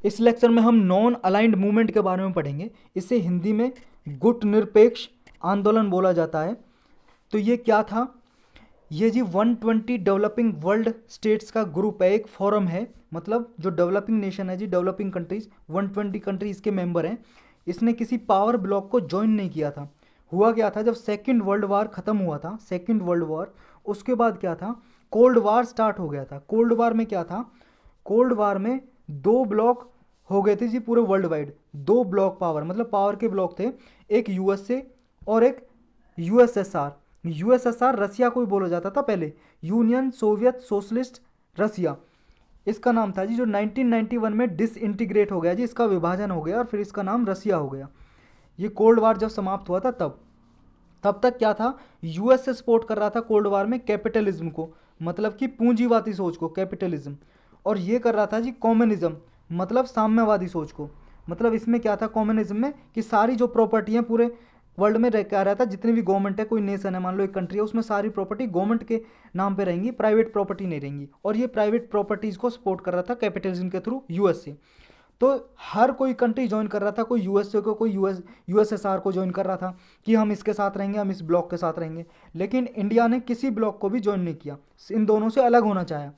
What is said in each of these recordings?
इस लेक्चर में हम नॉन अलाइंड मूवमेंट के बारे में पढ़ेंगे। इसे हिंदी में गुट निरपेक्ष आंदोलन बोला जाता है। तो ये क्या था? ये जी 120 डेवलपिंग वर्ल्ड स्टेट्स का ग्रुप है, एक फोरम है। मतलब जो डेवलपिंग नेशन है जी, डेवलपिंग कंट्रीज, 120 कंट्रीज के मेंबर हैं। इसने किसी पावर ब्लॉक को ज्वाइन नहीं किया था। हुआ क्या था, जब सेकेंड वर्ल्ड वार ख़त्म हुआ था, सेकेंड वर्ल्ड वॉर, उसके बाद क्या था, कोल्ड वार स्टार्ट हो गया था। कोल्ड वार में क्या था, कोल्ड वार में दो ब्लॉक हो गए थे जी पूरे वर्ल्ड वाइड। दो ब्लॉक पावर, मतलब पावर के ब्लॉक थे, एक यूएसए और एक यूएसएसआर। यूएसएसआर रसिया को भी बोला जाता था पहले, यूनियन सोवियत सोशलिस्ट रसिया इसका नाम था जी, जो 1991 में डिसइंटीग्रेट हो गया जी, इसका विभाजन हो गया और फिर इसका नाम रसिया हो गया। ये कोल्ड वार जब समाप्त हुआ था तब तक क्या था, यूएसए सपोर्ट कर रहा था कोल्ड वार में कैपिटलिज्म को, मतलब कि पूंजीवादी सोच को, कैपिटलिज्म। और ये कर रहा था जी कम्युनिज्म, मतलब साम्यवादी सोच को। मतलब इसमें क्या था कम्युनिज्म में, कि सारी जो प्रॉपर्टी है पूरे वर्ल्ड में क्या रहता है, जितनी भी गवर्नमेंट है, कोई नेशन है, मान लो एक कंट्री है, उसमें सारी प्रॉपर्टी गवर्नमेंट के नाम पे रहेंगी, प्राइवेट प्रॉपर्टी नहीं रहेंगी। और ये प्राइवेट प्रॉपर्टीज को सपोर्ट कर रहा था कैपिटलिज्म के थ्रू यूएसए। तो हर कोई कंट्री ज्वाइन कर रहा था, कोई यूएसए को, कोई यूएसएसआर को ज्वाइन कर रहा था कि हम इसके साथ रहेंगे, हम इस ब्लॉक के साथ रहेंगे। लेकिन इंडिया ने किसी ब्लॉक को भी ज्वाइन नहीं किया, इन दोनों से अलग होना चाहा।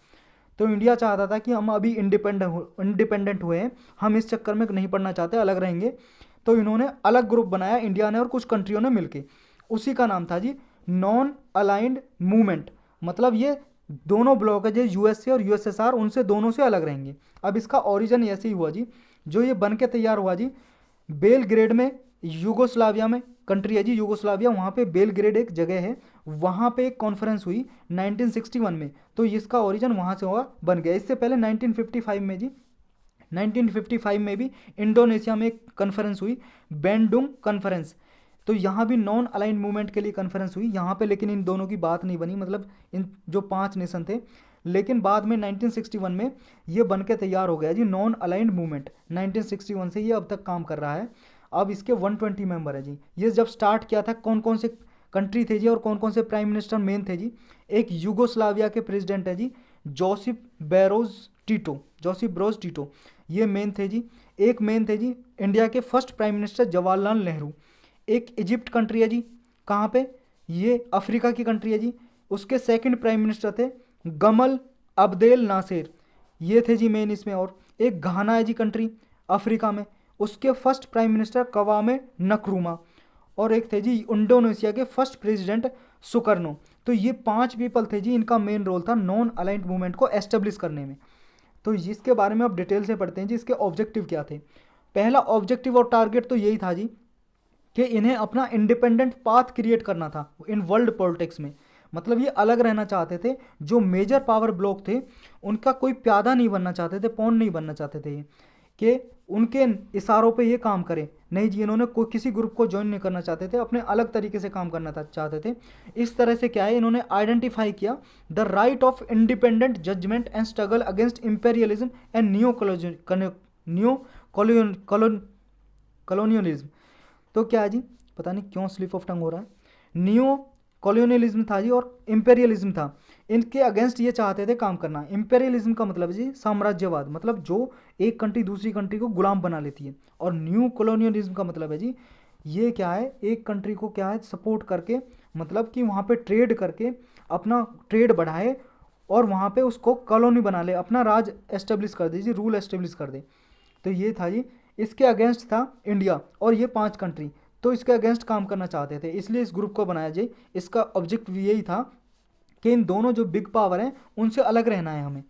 तो इंडिया चाहता था कि हम अभी इंडिपेंडेंट हुए हैं, हम इस चक्कर में नहीं पड़ना चाहते, अलग रहेंगे। तो इन्होंने अलग ग्रुप बनाया, इंडिया ने और कुछ कंट्रियों ने मिलके। उसी का नाम था जी नॉन अलाइंड मूवमेंट। मतलब ये दोनों ब्लॉक है जो यूएसए और यूएसएसआर, उनसे दोनों से अलग रहेंगे। अब इसका ओरिजिन ऐसे ही हुआ जी, जो ये बन के तैयार हुआ जी बेलग्रेड में, यूगोस्लाविया में कंट्री है जी यूगोस्लाविया, वहाँ पे बेलग्रेड एक जगह है, वहाँ पे एक कॉन्फ्रेंस हुई 1961 में। तो इसका ओरिजिन वहाँ से हुआ, बन गया। इससे पहले 1955 में जी, 1955 में भी इंडोनेशिया में एक कॉन्फ्रेंस हुई, बैंडुंग कॉन्फ्रेंस। तो यहाँ भी नॉन अलाइंड मूवमेंट के लिए कॉन्फ्रेंस हुई यहाँ पे, लेकिन इन दोनों की बात नहीं बनी, मतलब इन जो 5 नेशन थे। लेकिन बाद में 1961 में ये बन के तैयार हो गया जी नॉन अलाइंड मूवमेंट। 1961 से ये अब तक काम कर रहा है। अब इसके 120 मेंबर है जी। ये जब स्टार्ट किया था, कौन कौन से कंट्री थे जी और कौन कौन से प्राइम मिनिस्टर मेन थे जी? एक यूगोस्लाविया के प्रेसिडेंट है जी Josip Broz Tito, Josip Broz Tito, ये मेन थे जी। एक मेन थे जी इंडिया के first prime minister Jawaharlal Nehru. एक इजिप्ट कंट्री है जी, कहाँ पे, ये अफ्रीका की कंट्री है जी, उसके सेकंड प्राइम मिनिस्टर थे गमल अब्देल नासिर, ये थे जी मेन इसमें। और एक घाना है जी कंट्री अफ्रीका में, उसके फर्स्ट प्राइम मिनिस्टर कवामे नक्रूमा। और एक थे जी इंडोनेशिया के फर्स्ट प्रेसिडेंट सुकर्नो। तो ये 5 पीपल थे जी, इनका मेन रोल था नॉन अलाइंड मूवमेंट को एस्टेब्लिश करने में। तो इसके बारे में अब डिटेल से पढ़ते हैं जी, इसके ऑब्जेक्टिव क्या थे। पहला ऑब्जेक्टिव और टारगेट तो यही था जी कि इन्हें अपना इंडिपेंडेंट पाथ क्रिएट करना था इन वर्ल्ड पॉलिटिक्स में। मतलब ये अलग रहना चाहते थे, जो मेजर पावर ब्लॉक थे उनका कोई प्यादा नहीं बनना चाहते थे, पौन नहीं बनना चाहते थे ये, कि उनके इशारों पे ये काम करें। नहीं जी, इन्होंने कोई किसी ग्रुप को ज्वाइन नहीं करना चाहते थे, अपने अलग तरीके से काम करना चाहते थे। इस तरह से क्या है, इन्होंने आइडेंटिफाई किया the right of independent judgement and struggle against imperialism and new colonialism. तो क्या है जी, पता नहीं क्यों स्लिप ऑफ टंग हो रहा है। न्यू कॉलोनियलिज्म था जी और इंपेरियलिज्म था, इनके अगेंस्ट ये चाहते थे काम करना। इंपेरियलिज्म का मतलब है जी साम्राज्यवाद, मतलब जो एक कंट्री दूसरी कंट्री को गुलाम बना लेती है। और न्यू कॉलोनियलिज्म का मतलब है जी, ये क्या है, एक कंट्री को क्या है सपोर्ट करके, मतलब कि वहाँ पे ट्रेड करके अपना ट्रेड बढ़ाए और वहाँ पे उसको कॉलोनी बना ले, अपना राज एस्टेब्लिश कर दे जी, रूल एस्टेब्लिश कर दे। तो ये था जी, इसके अगेंस्ट था इंडिया और ये 5 कंट्री, तो इसके अगेंस्ट काम करना चाहते थे, इसलिए इस ग्रुप को बनाया जाए। इसका ऑब्जेक्टिव यही था कि इन दोनों जो बिग पावर हैं उनसे अलग रहना है हमें।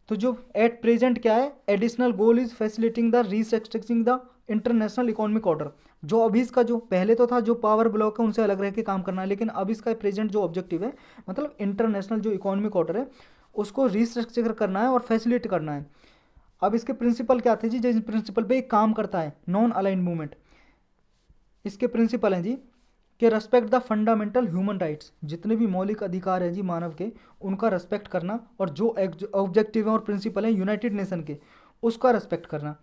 तो जो एट प्रेजेंट क्या है, additional goal is facilitating the restructuring the international economic order. जो अभी इसका जो पहले तो था जो पावर ब्लॉक है उनसे अलग रह के काम करना है, लेकिन अब इसका प्रेजेंट जो ऑब्जेक्टिव है, मतलब इंटरनेशनल जो इकोनॉमिक ऑर्डर है उसको रीस्ट्रक्चर करना है और फैसिलिट करना है। अब इसके प्रिंसिपल क्या थे जी, जिस प्रिंसिपल पे काम करता है नॉन अलाइंड मूवमेंट, इसके प्रिंसिपल हैं जी कि respect the fundamental human rights, जितने भी मौलिक अधिकार हैं जी मानव के, उनका रेस्पेक्ट करना। और जो ऑब्जेक्टिव है और प्रिंसिपल है यूनाइटेड नेशन के, उसका रेस्पेक्ट करना।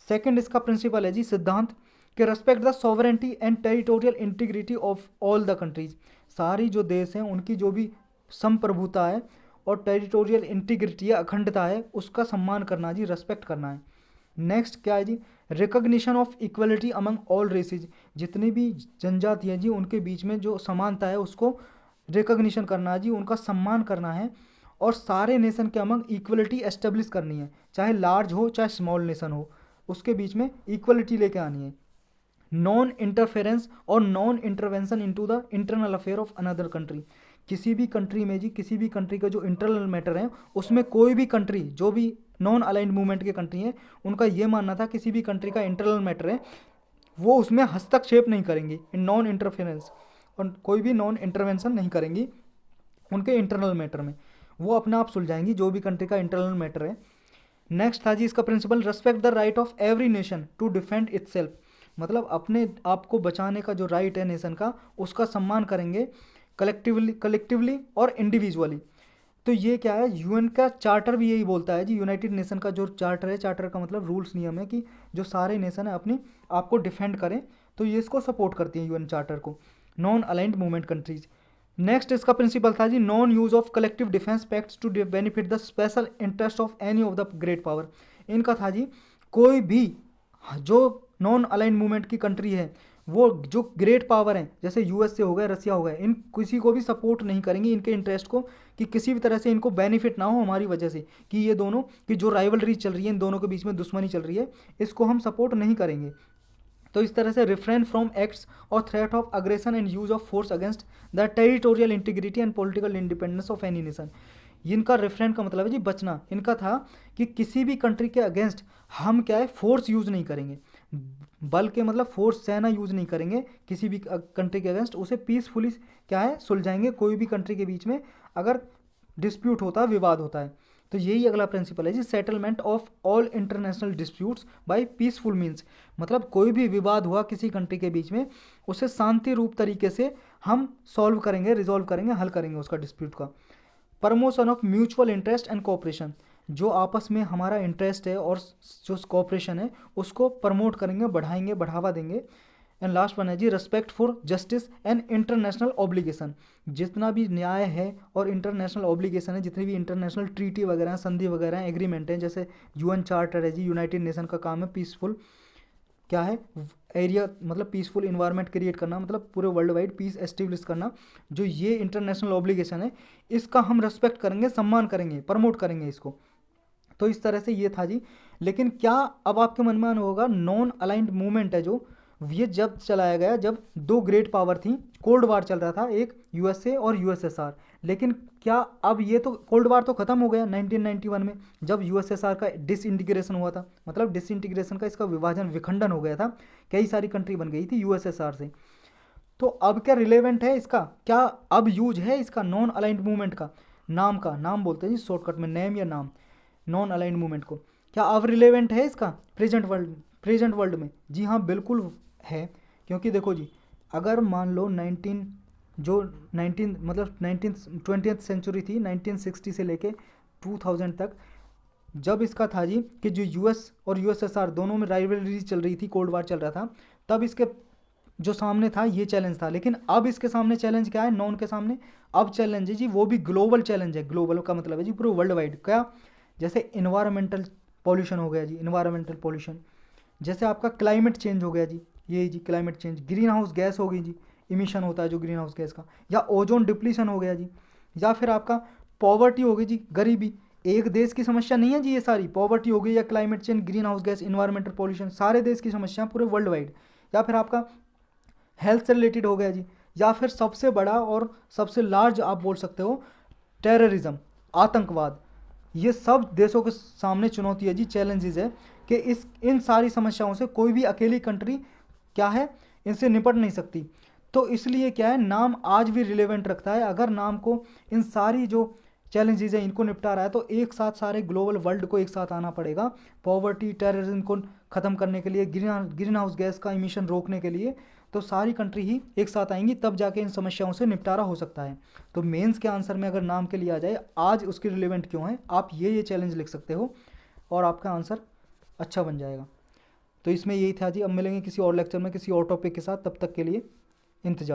सेकंड इसका प्रिंसिपल है जी सिद्धांत कि respect the sovereignty and territorial integrity of all the countries, सारी जो देश हैं उनकी जो भी संप्रभुता है और टेरिटोरियल इंटीग्रिटी है, अखंडता है, उसका सम्मान करना जी, रेस्पेक्ट करना है। नेक्स्ट क्या है जी, recognition of equality among all races, जितनी भी जनजाति है जी उनके बीच में जो समानता है उसको रिकॉग्निशन करना है जी, उनका सम्मान करना है, और सारे नेशन के अमंग इक्वलिटी एस्टेब्लिश करनी है, चाहे लार्ज हो चाहे स्मॉल नेशन हो, उसके बीच में इक्वलिटी लेके आनी है। नॉन इंटरफेरेंस और non intervention into the internal affair of another country, किसी भी कंट्री में जी, किसी भी कंट्री का जो इंटरनल मैटर है उसमें कोई भी कंट्री, जो भी नॉन अलाइंड मूवमेंट के कंट्री हैं, उनका ये मानना था किसी भी कंट्री का इंटरनल मैटर है वो उसमें हस्तक्षेप नहीं करेंगी, नॉन इंटरफेरेंस, और कोई भी नॉन इंटरवेंशन नहीं करेंगी उनके इंटरनल मैटर में, वो अपने आप सुलझाएंगी जो भी कंट्री का इंटरनल मैटर है। नेक्स्ट था जी इसका principle, respect the right of every nation to defend itself, मतलब अपने आप को बचाने का जो राइट है नेशन का उसका सम्मान करेंगे, कलेक्टिवली और इंडिविजुअली। तो ये क्या है, यूएन का चार्टर भी यही बोलता है जी, यूनाइटेड नेशन का जो चार्टर है, चार्टर का मतलब रूल्स नियम है कि जो सारे नेशन है अपने आप को डिफेंड करें, तो ये इसको सपोर्ट करती है यूएन चार्टर को, non aligned movement countries. Next इसका प्रिंसिपल था जी, non use of collective defence pacts to benefit the special interest of any of the great power. इनका था जी, कोई भी जो नॉन अलाइंड मूवमेंट की कंट्री है वो जो ग्रेट पावर हैं जैसे यूएसए हो गया, रसिया हो गया, इन किसी को भी सपोर्ट नहीं करेंगी इनके इंटरेस्ट को, कि किसी भी तरह से इनको बेनिफिट ना हो हमारी वजह से, कि ये दोनों की जो राइवलरी चल रही है, इन दोनों के बीच में दुश्मनी चल रही है, इसको हम सपोर्ट नहीं करेंगे। तो इस तरह से रिफ्रेन फ्रॉम एक्ट्स और threat of aggression and use of force against the territorial integrity and political independence of any nation. इनका रिफ्रेन का मतलब है जी बचना, इनका था कि किसी भी कंट्री के अगेंस्ट हम क्या है फोर्स यूज़ नहीं करेंगे, बल के मतलब फोर्स सेना यूज़ नहीं करेंगे किसी भी कंट्री के अगेंस्ट, उसे पीसफुली क्या है सुलझाएंगे कोई भी कंट्री के बीच में अगर डिस्प्यूट होता है, विवाद होता है। तो यही अगला प्रिंसिपल है जी, settlement of all international disputes by peaceful means, मतलब कोई भी विवाद हुआ किसी कंट्री के बीच में उसे शांति रूप तरीके से हम सॉल्व करेंगे, रिजॉल्व करेंगे, हल करेंगे उसका डिस्प्यूट का। Promotion of mutual interest and cooperation, जो आपस में हमारा इंटरेस्ट है और जो कोऑपरेशन है उसको प्रमोट करेंगे, बढ़ाएंगे, बढ़ावा देंगे। एंड लास्ट वन है जी, respect for justice and international obligation, जितना भी न्याय है और इंटरनेशनल ऑब्लिगेशन है, जितनी भी इंटरनेशनल ट्रीटी वगैरह हैं, संधि वगैरह हैं, एग्रीमेंट हैं, जैसे यूएन चार्टर है जी, यूनाइटेड नेशन का काम है पीसफुल क्या है एरिया, मतलब पीसफुल इन्वायरमेंट क्रिएट करना, मतलब पूरे वर्ल्ड वाइड पीस एस्टेब्लिश करना। जो ये इंटरनेशनल ऑब्लिगेशन है इसका हम रेस्पेक्ट करेंगे, सम्मान करेंगे, प्रमोट करेंगे इसको। तो इस तरह से ये था जी। लेकिन क्या अब आपके मन में होगा, नॉन अलाइंड मूवमेंट है जो ये जब चलाया गया जब दो ग्रेट पावर थी, कोल्ड वार चल रहा था, एक यूएसए और यूएसएसआर, लेकिन क्या अब ये तो कोल्ड वार तो ख़त्म हो गया 1991 में जब यूएसएसआर का डिसइंटीग्रेशन हुआ था, मतलब डिसइंटीग्रेशन का इसका विभाजन विखंडन हो गया था, कई सारी कंट्री बन गई थी यूएसएसआर से। तो अब क्या रिलेवेंट है इसका, क्या अब यूज है इसका नॉन अलाइंड मूवमेंट का नाम बोलते हैं जी शॉर्टकट में, नेम या नाम, नॉन अलाइंड मूवमेंट को, क्या अब रिलेवेंट है इसका प्रेजेंट वर्ल्ड में? जी हाँ बिल्कुल है, क्योंकि देखो जी अगर मान लो 19 मतलब 20th सेंचुरी थी, 1960 से लेके 2000 तक, जब इसका था जी कि जो यूएस और यूएसएसआर दोनों में राइवलरी चल रही थी, कोल्ड वार चल रहा था, तब इसके जो सामने था ये चैलेंज था। लेकिन अब इसके सामने चैलेंज क्या है, नॉन के सामने अब चैलेंज है जी, वो भी ग्लोबल चैलेंज है। ग्लोबल का मतलब है जी पूरे वर्ल्ड वाइड, क्या जैसे इन्वायरमेंटल पॉल्यूशन हो गया जी, इन्वायरमेंटल पॉल्यूशन, जैसे आपका क्लाइमेट चेंज हो गया जी, ये जी climate change, greenhouse gas हो गई जी, इमिशन होता है जो ग्रीन हाउस गैस का, या ओजोन डिप्लीशन हो गया जी, या फिर आपका पॉवर्टी हो गई जी, गरीबी, एक देश की समस्या नहीं है जी ये सारी, पॉवर्टी हो गई या climate change, greenhouse gas, environmental pollution, सारे देश की समस्या पूरे वर्ल्ड वाइड। या फिर आपका हेल्थ से रिलेटेड हो गया जी, या फिर सबसे बड़ा और सबसे लार्ज आप बोल सकते हो टेररिज्म, आतंकवाद, ये सब देशों के सामने चुनौती है जी, चैलेंजेस है कि इन सारी समस्याओं से कोई भी अकेली कंट्री क्या है इनसे निपट नहीं सकती। तो इसलिए क्या है, नाम आज भी रिलेवेंट रखता है। अगर नाम को इन सारी जो चैलेंजेस है इनको निपटा रहा है तो एक साथ सारे ग्लोबल वर्ल्ड को एक साथ आना पड़ेगा, पॉवर्टी टेररिज्म को ख़त्म करने के लिए, ग्रीन हाउस गैस का इमिशन रोकने के लिए, तो सारी कंट्री ही एक साथ आएंगी, तब जाके इन समस्याओं से निपटारा हो सकता है। तो मेंस के आंसर में अगर नाम के लिए आ जाए आज उसकी रिलेवेंट क्यों है, आप ये चैलेंज लिख सकते हो और आपका आंसर अच्छा बन जाएगा। तो इसमें यही था जी। अब मिलेंगे किसी और लेक्चर में किसी और टॉपिक के साथ, तब तक के लिए इंतजार।